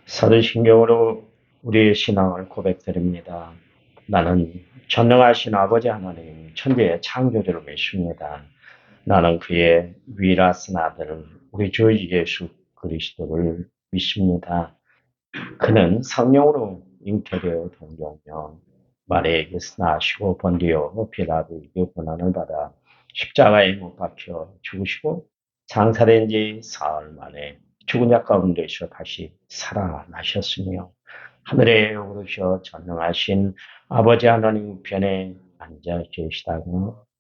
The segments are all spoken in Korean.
사도신경으로 우리의 신앙을 고백드립니다. 나는 전능하신 아버지 하나님 천지의 창조주를 믿습니다. 나는 그의 위라신 아들 우리 주 예수 그리스도를 믿습니다. 그는 성령으로 잉태되어 동정하며 마리아에게서 나시고 본디오 빌라도에게 고난을 받아 십자가에 못 박혀 죽으시고 장사된 지 사흘 만에 죽은 자 가운데서 다시 살아나셨으며 하늘에 오르셔 전능하신 아버지 하나님 우편에 앉아 계시다가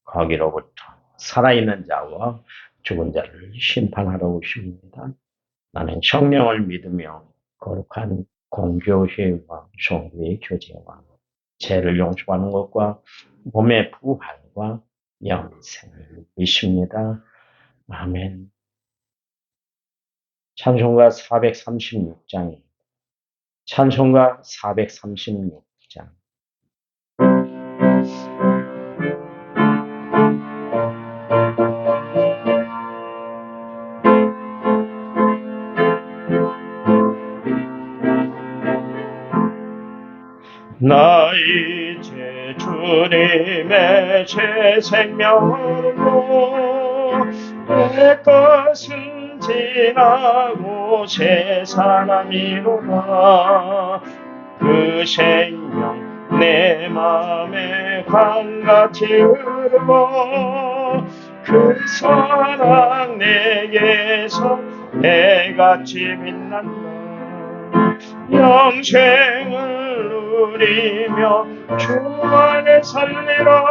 거기로부터 살아있는 자와 죽은 자를 심판하러 오십니다. 나는 성령을 믿으며 거룩한 공교회와 성도의 교제와 죄를 용서하는 것과 몸의 부활과 영생을 믿습니다. 아멘. 찬송가 436장. 찬송가 436장. 나 이제 주님의 새 생명으로 내 것은 지나고 새 사람이로다. 그 생명 내 맘에 강같이 흐르고 그 사랑 내게서 해같이 빛난다. 영생을 누리며 주 안에 살리라.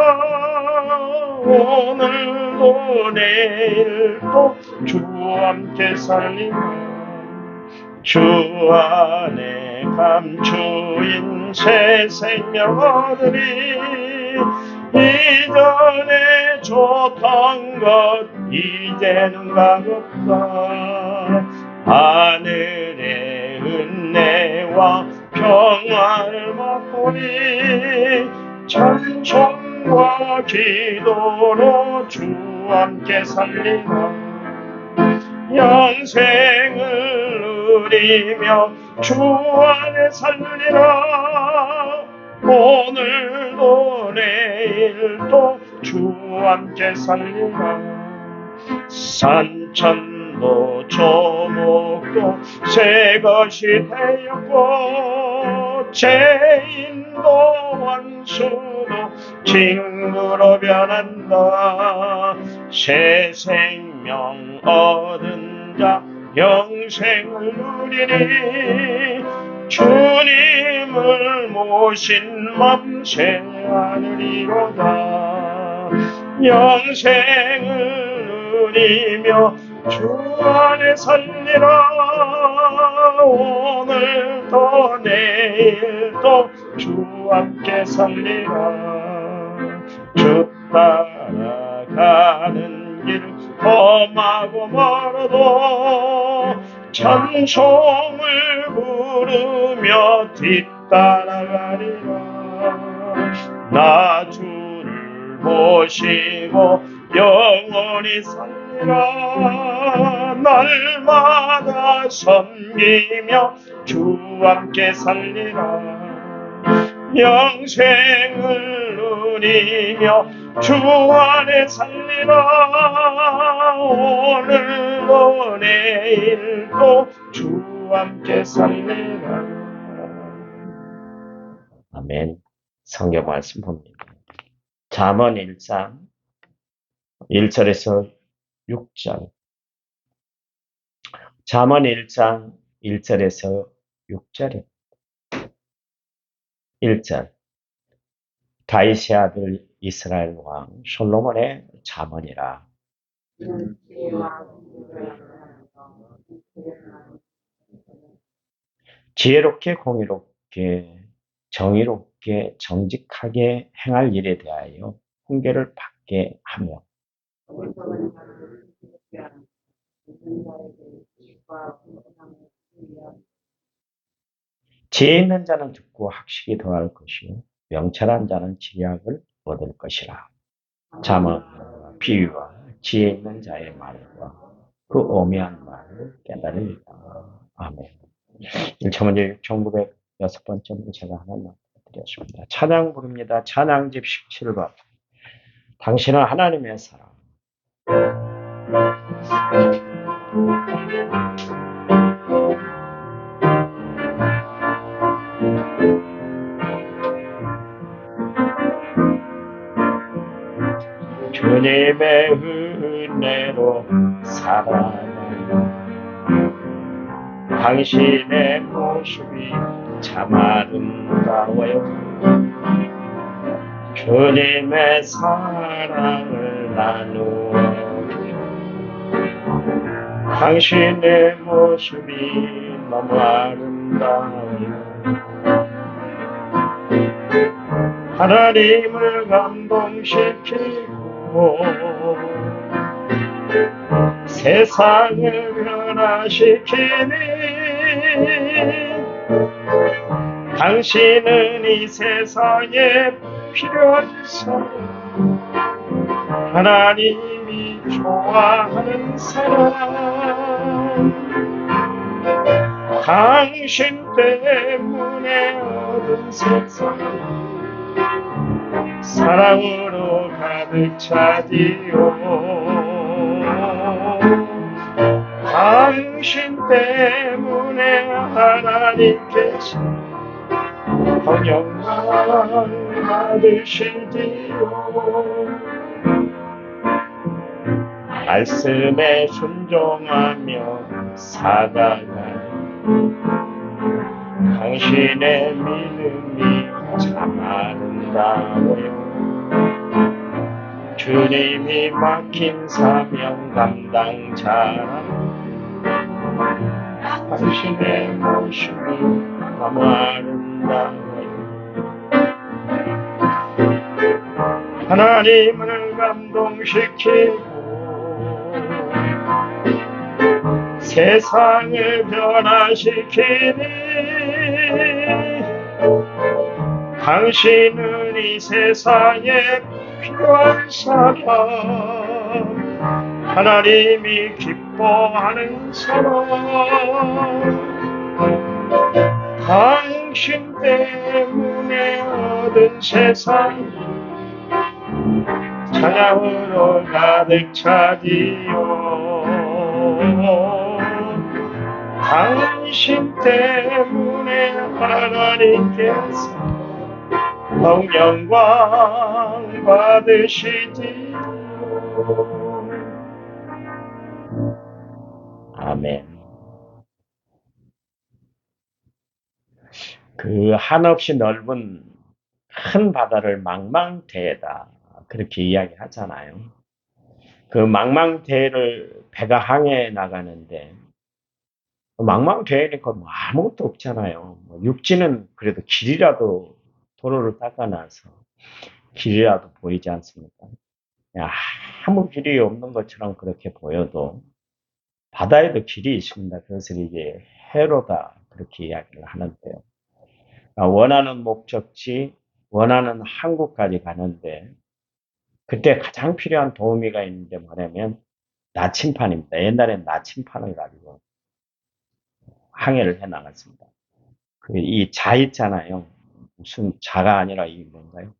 오늘도 내일도 주 함께 살리라. 주 안에 감추인 새 생명 얻으리. 이전에 좋던 것 이제는 가볍다. 하늘의 은혜와 평안을 맛보니 찬송과 기도로 주 함께 살리라. 영생을 누리며 주 안에 살리라. 오늘도 내일도 주 함께 살리라. 산천도 조목도 새 것이 되었고 죄인도 원수도 친구로 변한다. 새 생명 얻은 자 영생을 누리니 주님을 모신 맘 새 하늘이로다. 영생을 누리며 주 안에 살리라. 오늘도 내일도 주 함께 살리라. 주 따라가는 길 험하고 멀어도 찬송을 부르며 뒤따라가리라. 나 주를 모시고 영원히 살리라. 날마다 섬기며 주 함께 살리라. 영생을 누리며 주 안에 살리라. 오늘도 내일도 주 함께 살리라. 아멘. 성경 말씀 봅니다. 잠언 1장 1절에서 6절. 잠언 1장 1절에서 6절입니다. 1절. 다윗의 아들 이스라엘 왕 솔로몬의 잠언이라. 지혜롭게 공의롭게 정의롭게 정직하게 행할 일에 대하여 훈계를 받게 하며 지혜 있는 자는 듣고 학식이 더할 것이요 명철한 자는 지략을 얻을 것이라. 잠언 비유와 지혜 있는 자의 말과 그 오묘한 말을 깨달으리라. 아멘. 1차 문제 6906번째로 제가 하나 드렸습니다. 찬양 부릅니다. 찬양집 17번. 당신은 하나님의 사랑. 주님의 은혜로 살아가는 당신의 모습이 참 아름다워요. 주님의 사랑을 나누어 당신의 모습이 너무 아름다워요. 하나님을 감동시키고 세상을 변화시키니 당신은 이 세상에 필요한 사람, 하나님이 좋아하는 사람, 당신 때문에 얻은 세상 사랑으로 가득 차지요. 당신 때문에 하나님께서 영광 받으시지요. 말씀에 순종하며 살아가는 당신의 믿음이 참 아름다워요. 주님이 맡긴 사명 감당자라 당신의 모습이 너무 아름다워요. 하나님을 감동시키고 세상을 변화시키니 당신은 이 세상에 필요한 사람, 하나님이 기뻐하는 사람, 당신 때문에 얻은 세상 찬양으로 가득 차지요. 당신 때문에 하나님께서 영광 받으시지. 아멘. 그 한없이 넓은 큰 바다를 망망대해다 그렇게 이야기하잖아요. 그 망망대해를 배가 항해 나가는데 망망대해니까 뭐 아무것도 없잖아요. 육지는 그래도 길이라도 도로를 닦아놔서 길이라도 보이지 않습니까? 아무 길이 없는 것처럼 그렇게 보여도 바다에도 길이 있습니다. 그것을 이제 해로다 그렇게 이야기를 하는데요. 원하는 목적지, 원하는 항구까지 가는데 그때 가장 필요한 도우미가 있는데 뭐냐면 나침판입니다. 옛날엔 나침판을 가지고 항해를 해 나갔습니다. 이 자 있잖아요. 무슨 자가 아니라 이 뭔가요?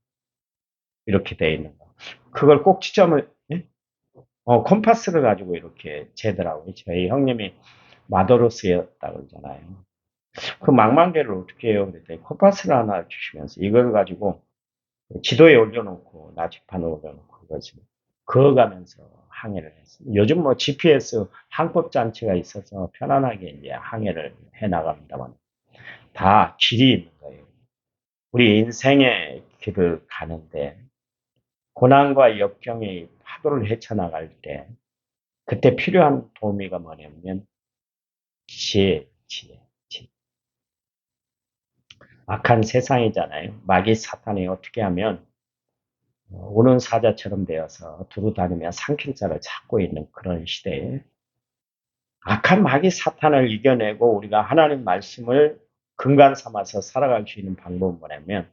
이렇게 돼 있는 거. 그걸 꼭지점을 예? 콤파스를 가지고 이렇게 재더라고요. 저희 형님이 마도로스였다고 그러잖아요. 그 망망대를 어떻게 해요? 그랬더니 콤파스를 하나 주시면서 이걸 가지고 지도에 올려놓고 나침판에 올려놓고 그것을 그어가면서 항해를 했습니다. 요즘 뭐 GPS 항법 장치가 있어서 편안하게 이제 항해를 해 나갑니다만 다 길이 있는 거예요. 우리 인생의 길을 가는데 고난과 역경이 파도를 헤쳐나갈 때 그때 필요한 도우미가 뭐냐면 지혜. 악한 세상이잖아요. 마귀 사탄이 어떻게 하면 오는 사자처럼 되어서 두루 다니며 삼킬 자를 찾고 있는 그런 시대에 악한 마귀 사탄을 이겨내고 우리가 하나님 말씀을 근간 삼아서 살아갈 수 있는 방법은 뭐냐면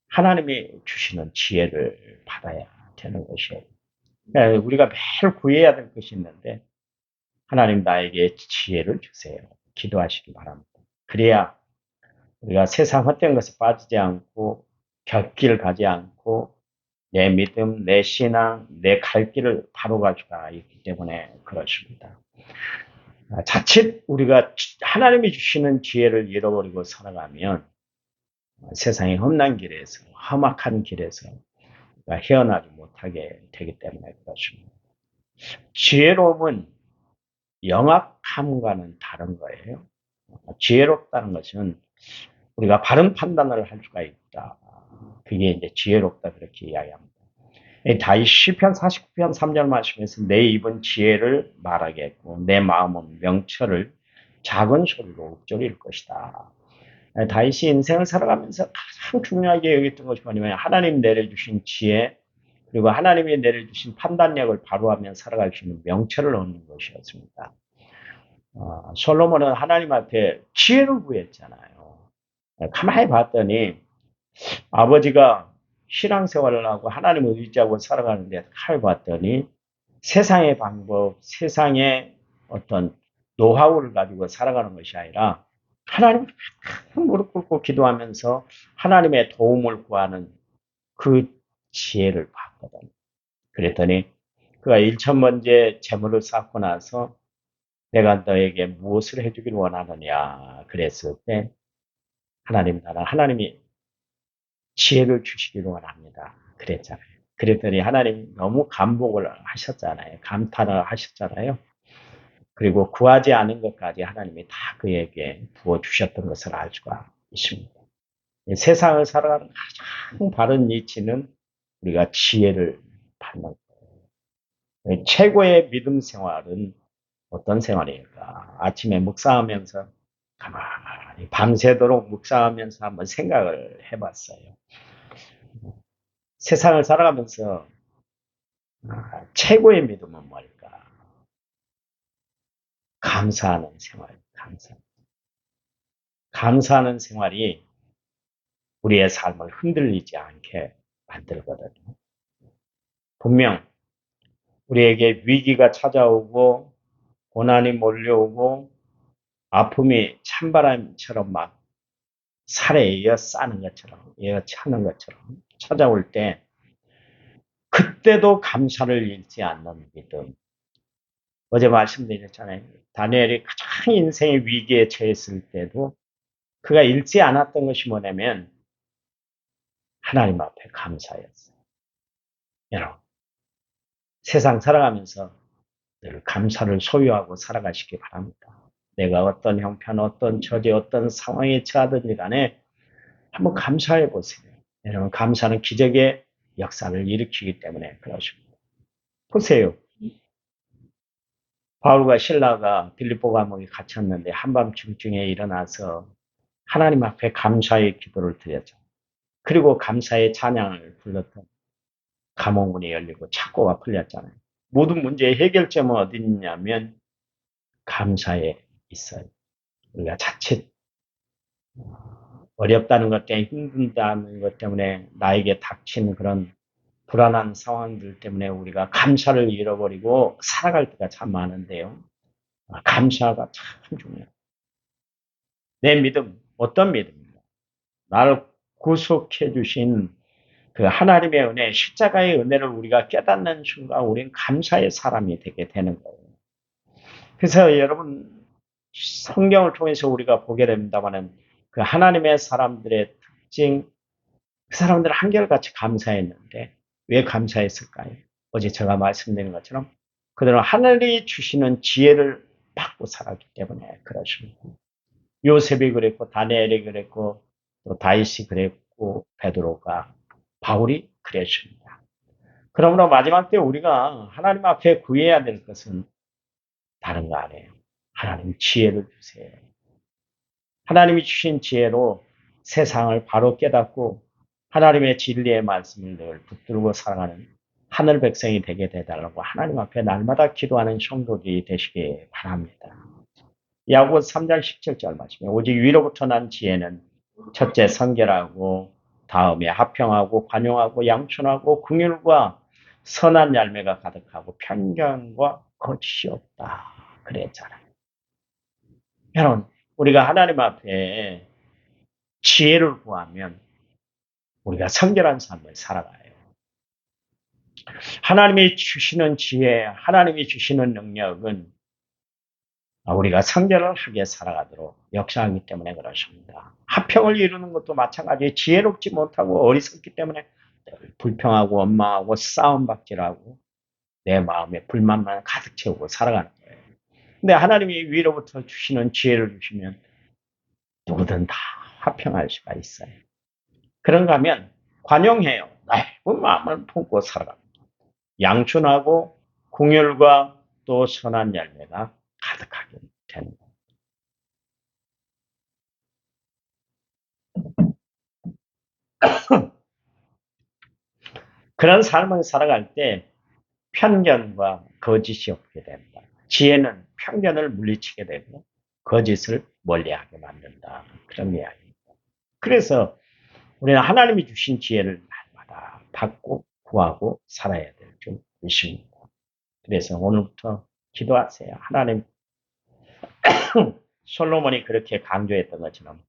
하나님이 주시는 지혜를 받아야 되는 것이에요. 우리가 매일 구해야 될 것이 있는데 하나님 나에게 지혜를 주세요. 기도하시기 바랍니다. 그래야 우리가 세상 헛된 것에 빠지지 않고 곁길 가지 않고 내 믿음, 내 신앙, 내 갈 길을 바로 가져가 있기 때문에 그렇습니다. 자칫 우리가 하나님이 주시는 기회를 잃어버리고 살아가면 세상의 험난 길에서, 험악한 길에서 헤어나지 못하게 되기 때문에 그렇습니다. 지혜로움은 영악함과는 다른 거예요. 지혜롭다는 것은 우리가 바른 판단을 할 수가 있다. 그게 이제 지혜롭다 그렇게 이야기합니다. 다윗 시편 49편 3절 말씀에서 내 입은 지혜를 말하겠고 내 마음은 명철을 작은 소리로 읊조릴 것이다. 다윗이 인생을 살아가면서 가장 중요하게 여겼던 것이 뭐냐면 하나님 내려주신 지혜 그리고 하나님이 내려주신 판단력을 바로하며 살아갈 수 있는 명철을 얻는 것이었습니다. 솔로몬은 하나님 앞에 지혜를 구했잖아요. 가만히 봤더니 아버지가 신앙생활을 하고 하나님을 의지하고 살아가는데 가만히 봤더니 세상의 방법, 세상의 어떤 노하우를 가지고 살아가는 것이 아니라 하나님 무릎 꿇고 기도하면서 하나님의 도움을 구하는 그 지혜를 봤거든요. 그랬더니 그가 1,000번째 재물을 쌓고 나서 내가 너에게 무엇을 해주기를 원하느냐 그랬을 때 하나님이 지혜를 주시기를 원합니다. 그랬잖아요. 그랬더니 하나님 너무 감복을 하셨잖아요. 감탄을 하셨잖아요. 그리고 구하지 않은 것까지 하나님이 다 그에게 부어주셨던 것을 알 수가 있습니다. 세상을 살아가는 가장 바른 이치는 우리가 지혜를 받는 거예요. 최고의 믿음 생활은 어떤 생활일까? 아침에 묵상하면서 가만히 밤새도록 묵상하면서 한번 생각을 해봤어요. 세상을 살아가면서 최고의 믿음은 뭘까? 감사하는 생활, 감사하는 생활이 우리의 삶을 흔들리지 않게 만들거든요. 분명 우리에게 위기가 찾아오고 고난이 몰려오고 아픔이 찬바람처럼 막 살에 이어 싸는 것처럼, 이어 차는 것처럼 찾아올 때 그때도 감사를 잃지 않는 믿음. 어제 말씀드렸잖아요. 다니엘이 가장 인생의 위기에 처했을 때도 그가 잃지 않았던 것이 뭐냐면 하나님 앞에 감사였어요. 여러분, 세상 살아가면서 늘 감사를 소유하고 살아가시기 바랍니다. 내가 어떤 형편, 어떤 처지, 어떤 상황에 처하든지 간에 한번 감사해 보세요. 여러분, 감사는 기적의 역사를 일으키기 때문에 그렇습니다. 보세요. 바울과 신라가 빌립보 감옥에 갇혔는데 한밤중에 일어나서 하나님 앞에 감사의 기도를 드렸죠. 그리고 감사의 찬양을 불렀던 감옥문이 열리고 착고가 풀렸잖아요. 모든 문제의 해결점은 어디 있냐면 감사에 있어요. 우리가 자칫 어렵다는 것 때문에 힘든다는 것 때문에 나에게 닥친 그런 불안한 상황들 때문에 우리가 감사를 잃어버리고 살아갈 때가 참 많은데요. 감사가 참 중요해요. 내 믿음, 어떤 믿음입니다. 나를 구속해 주신 그 하나님의 은혜, 십자가의 은혜를 우리가 깨닫는 순간 우리는 감사의 사람이 되게 되는 거예요. 그래서 여러분 성경을 통해서 우리가 보게 됩니다만은 그 하나님의 사람들의 특징, 그 사람들은 한결같이 감사했는데 왜 감사했을까요? 어제 제가 말씀드린 것처럼 그들은 하늘이 주시는 지혜를 받고 살았기 때문에 그렇습니다. 요셉이 그랬고 다니엘이 그랬고 또 다윗이 그랬고 베드로가 바울이 그랬습니다. 그러므로 마지막 때 우리가 하나님 앞에 구해야 될 것은 다른 거 아니에요. 하나님 지혜를 주세요. 하나님이 주신 지혜로 세상을 바로 깨닫고 하나님의 진리의 말씀을 늘 붙들고 살아가는 하늘 백성이 되게 되달라고 하나님 앞에 날마다 기도하는 성도들이 되시기 바랍니다. 야고보서 3장 17절 말씀에 오직 위로부터 난 지혜는 첫째 성결하고 다음에 화평하고 관용하고 양순하고 긍휼과 선한 열매가 가득하고 편견과 거짓이 없다 그랬잖아요. 여러분 우리가 하나님 앞에 지혜를 구하면 우리가 성결한 삶을 살아가요. 하나님이 주시는 지혜, 하나님이 주시는 능력은 우리가 성결을 하게 살아가도록 역사하기 때문에 그렇습니다. 화평을 이루는 것도 마찬가지예요. 지혜롭지 못하고 어리석기 때문에 불평하고 원망하고 싸움박질하고 내 마음에 불만만 가득 채우고 살아가는 거예요. 근데 하나님이 위로부터 주시는 지혜를 주시면 누구든 다 화평할 수가 있어요. 그런가 하면 관용해요. 넓은 마음을 품고 살아갑니다. 양춘하고 궁율과 또 선한 열매가 가득하게 되는 거예요. 그런 삶을 살아갈 때 편견과 거짓이 없게 된다. 지혜는 편견을 물리치게 되고 거짓을 멀리하게 만든다. 그런 이야기입니다. 그래서 우리는 하나님이 주신 지혜를 날마다 받고 구하고 살아야 될 줄 믿습니다. 그래서 오늘부터 기도하세요. 하나님, 솔로몬이 그렇게 강조했던 것처럼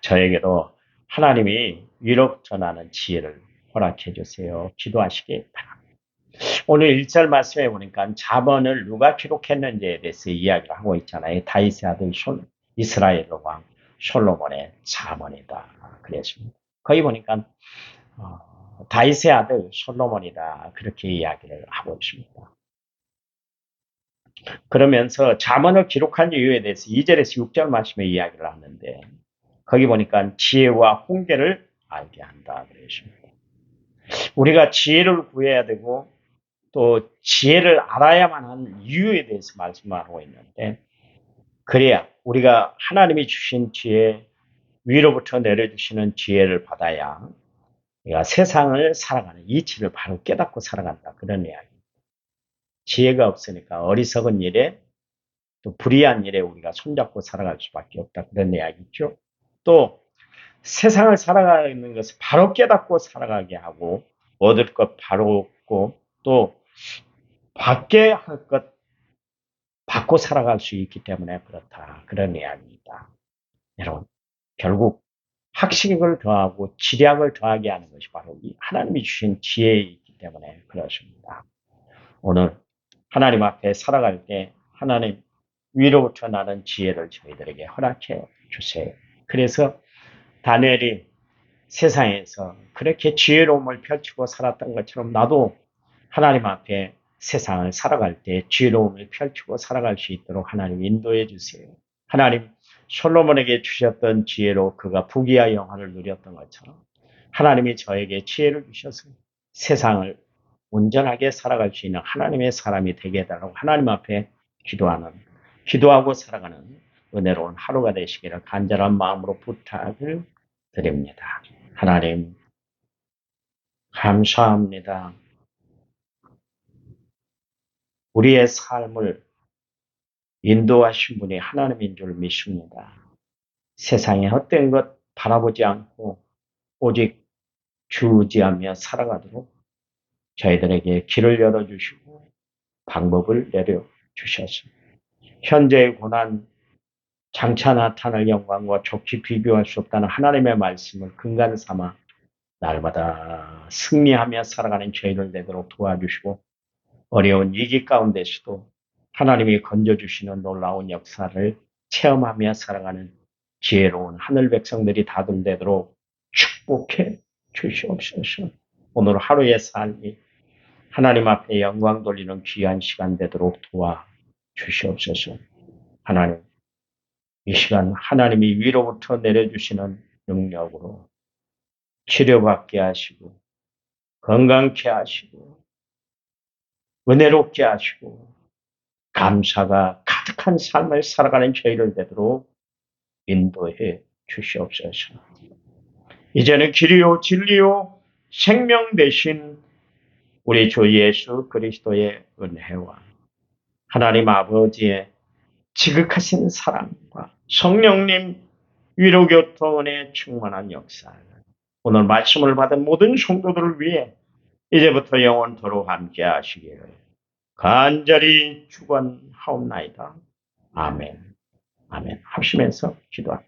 저에게도 하나님이 위로부터 나는 지혜를 허락해 주세요. 기도하시기 바랍니다. 오늘 1절 말씀에 보니까 잠언을 누가 기록했는지에 대해서 이야기를 하고 있잖아요. 다윗의 아들 이스라엘 왕 솔로몬의 잠언이다. 그랬습니다. 거기 보니까 다윗의 아들 솔로몬이다. 그렇게 이야기를 하고 있습니다. 그러면서 잠언을 기록한 이유에 대해서 2절에서 6절 말씀에 이야기를 하는데 거기 보니까 지혜와 훈계를 알게 한다. 그랬습니다. 우리가 지혜를 구해야 되고 또 지혜를 알아야만 하는 이유에 대해서 말씀하고 있는데 그래야 우리가 하나님이 주신 지혜 위로부터 내려주시는 지혜를 받아야 우리가 세상을 살아가는 이치를 바로 깨닫고 살아간다. 그런 이야기. 지혜가 없으니까 어리석은 일에 또 불의한 일에 우리가 손잡고 살아갈 수밖에 없다. 그런 이야기죠. 또 세상을 살아가는 것을 바로 깨닫고 살아가게 하고 얻을 것 바로 얻고 또 받게 할 것 받고 살아갈 수 있기 때문에 그렇다. 그런 이야기입니다. 여러분, 결국 학식을 더하고 지략을 더하게 하는 것이 바로 이 하나님이 주신 지혜이기 때문에 그렇습니다. 오늘 하나님 앞에 살아갈 때 하나님 위로부터 나는 지혜를 저희들에게 허락해 주세요. 그래서 다니엘이 세상에서 그렇게 지혜로움을 펼치고 살았던 것처럼 나도 하나님 앞에 세상을 살아갈 때 지혜로움을 펼치고 살아갈 수 있도록 하나님 인도해 주세요. 하나님 솔로몬에게 주셨던 지혜로 그가 부귀와 영화를 누렸던 것처럼 하나님이 저에게 지혜를 주셔서 세상을 온전하게 살아갈 수 있는 하나님의 사람이 되게 해달라고 하나님 앞에 기도하고 살아가는 은혜로운 하루가 되시기를 간절한 마음으로 부탁을 드립니다. 하나님 감사합니다. 우리의 삶을 인도하신 분이 하나님인 줄 믿습니다. 세상에 헛된 것 바라보지 않고 오직 주의하며 살아가도록 저희들에게 길을 열어주시고 방법을 내려주셨습니다. 현재의 고난, 장차 나타날 영광과 좋게 비교할 수 없다는 하나님의 말씀을 근간 삼아 날마다 승리하며 살아가는 저희를 되도록 도와주시고 어려운 위기 가운데서도 하나님이 건져주시는 놀라운 역사를 체험하며 살아가는 지혜로운 하늘 백성들이 다들 되도록 축복해 주시옵소서. 오늘 하루의 삶이 하나님 앞에 영광 돌리는 귀한 시간 되도록 도와 주시옵소서. 하나님, 이 시간 하나님이 위로부터 내려주시는 능력으로 치료받게 하시고 건강케 하시고 은혜롭게 하시고 감사가 가득한 삶을 살아가는 저희를 되도록 인도해 주시옵소서. 이제는 길이요 진리요 생명 되신 우리 주 예수 그리스도의 은혜와 하나님 아버지의 지극하신 사랑과 성령님 위로교통의 충만한 역사 오늘 말씀을 받은 모든 성도들을 위해 이제부터 영원토록 함께 하시기를 간절히 축원하옵나이다. 아멘. 아멘. 합심해서 기도합니다.